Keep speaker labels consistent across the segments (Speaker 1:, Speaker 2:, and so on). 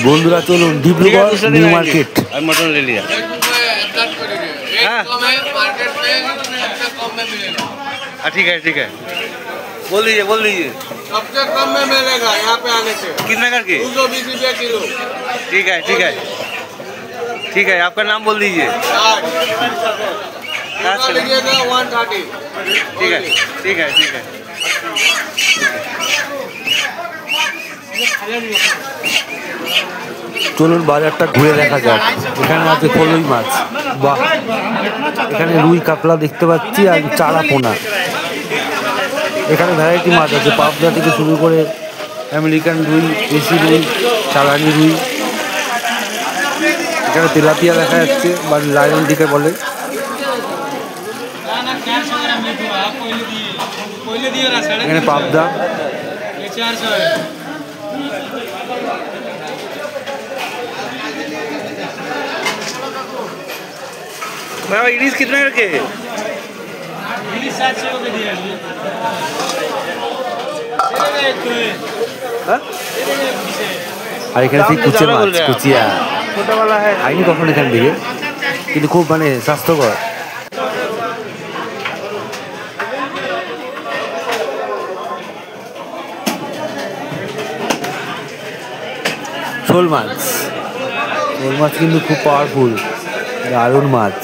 Speaker 1: বন্ধুরা চলুন Dibrugarh new market.
Speaker 2: Mutton ले लिया। ठीक है बोल दीजिए
Speaker 3: सबसे कम में मिलेगा यहाँ पे आने से।
Speaker 2: कितना करके?
Speaker 3: 220 रुपये किलो।
Speaker 2: ठीक है आपका नाम बोल दीजिए।
Speaker 3: 130।
Speaker 2: ठीक है
Speaker 1: চলুন বাজারটা ঘুরে দেখা যাক। এখানে আছে কলই মাছ, বাহ! এখানে রুই কাতলা দেখতে পাচ্ছি আর চারা পোনা। এখানে ভ্যারাইটি মাছ আছে, পাবদা থেকে শুরু করে আমেরিকান রুই, দেশি রুই, চালানি রুই। এখানে তেলাপিয়া দেখা যাচ্ছে বা লায়ন দিকে বলে। এখানে পাবদা,
Speaker 2: इलिश कितना करके?
Speaker 1: আর এখানে সেই কুচে মাছ, কুচিয়া খাইনি কখন এখান থেকে, কিন্তু খুব মানে স্বাস্থ্যকর। শোল মাছ কিন্তু খুব পাওয়ারফুল, দারুণ মাছ।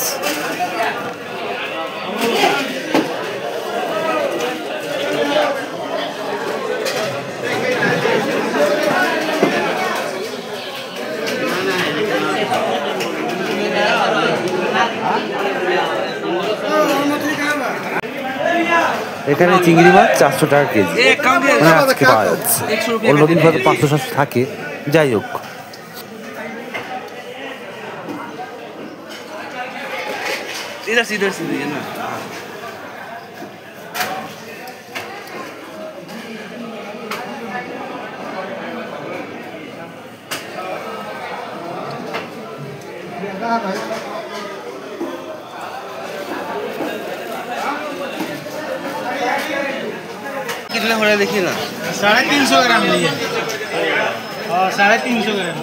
Speaker 1: এখানে চিংড়ি মাছ 400 টাকা কেজি, মানে আজকে পাওয়া যাচ্ছে। অন্যদিন হয়তো 500-700 থাকে। যাই হোক,
Speaker 2: सीधा ना। कितना हो रहा है देखिए ना।
Speaker 3: 350 ग्राम लिए और 350 ग्राम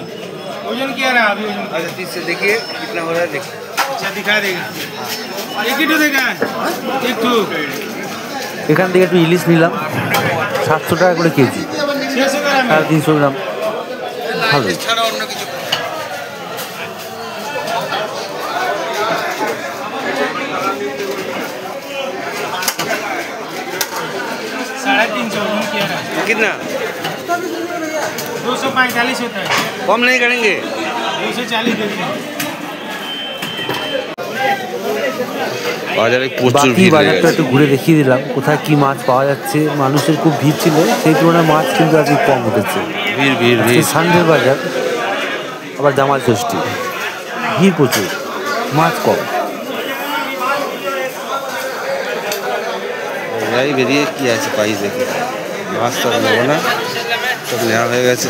Speaker 3: वजन क्या रहा अभी?
Speaker 2: अच्छा 30 से देखिए कितना हो रहा है, देखिए।
Speaker 3: अच्छा दिखा देगा, एक ही तो देखा है, एक तो।
Speaker 1: এখান থেকে একটু ইলিশ নিলাম, 700 টাকা করে কেজি, 350 গ্রাম। ভালো।
Speaker 2: कितना?
Speaker 3: 245 होता है,
Speaker 2: कम नहीं करेंगे?
Speaker 3: 240 दे दीजिए।
Speaker 1: বাকি বাজারটা একটু ঘুরে দেখিয়ে দিলাম কোথায় কি মাছ পাওয়া যাচ্ছে। মানুষের খুব ভিড় ছিল, সেই তুলনায় মাছ কিন্তু আজকে কম উঠেছে। ভিড় সানডের বাজার, আবার জামাই ষষ্ঠী, ভিড় প্রচুর, মাছ কম।
Speaker 2: বেরিয়ে কি আছে পাইস দেখে, মাছ সব নেবো না, সব নেওয়া হয়ে গেছে।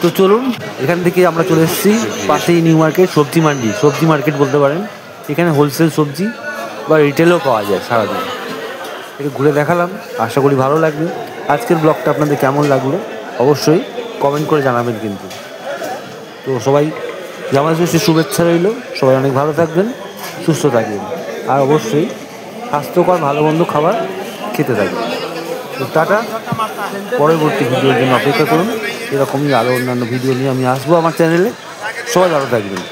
Speaker 1: তো চলুন, এখান থেকে আমরা চলে এসেছি পাশেই নিউ মার্কেট, সবজি মান্ডি, সবজি মার্কেট বলতে পারেন। এখানে হোলসেল সবজি বা রিটেলও পাওয়া যায় সারাদিন। একটু ঘুরে দেখালাম, আশা করি ভালো লাগবে। আজকের ব্লগটা আপনাদের কেমন লাগলো অবশ্যই কমেন্ট করে জানাবেন কিন্তু। তো সবাই জামাই ষষ্ঠীর শুভেচ্ছা রইল, সবাই অনেক ভালো থাকবেন, সুস্থ থাকবেন, আর অবশ্যই স্বাস্থ্যকর ভালো মন্দ খাবার খেতে থাকবেন। তো টাটা, পরবর্তী ভিডিওর জন্য অপেক্ষা করুন। এরকমই আরও অন্যান্য ভিডিও নিয়ে আমি আসবো আমার চ্যানেলে। সবাই ভালো থাকবেন।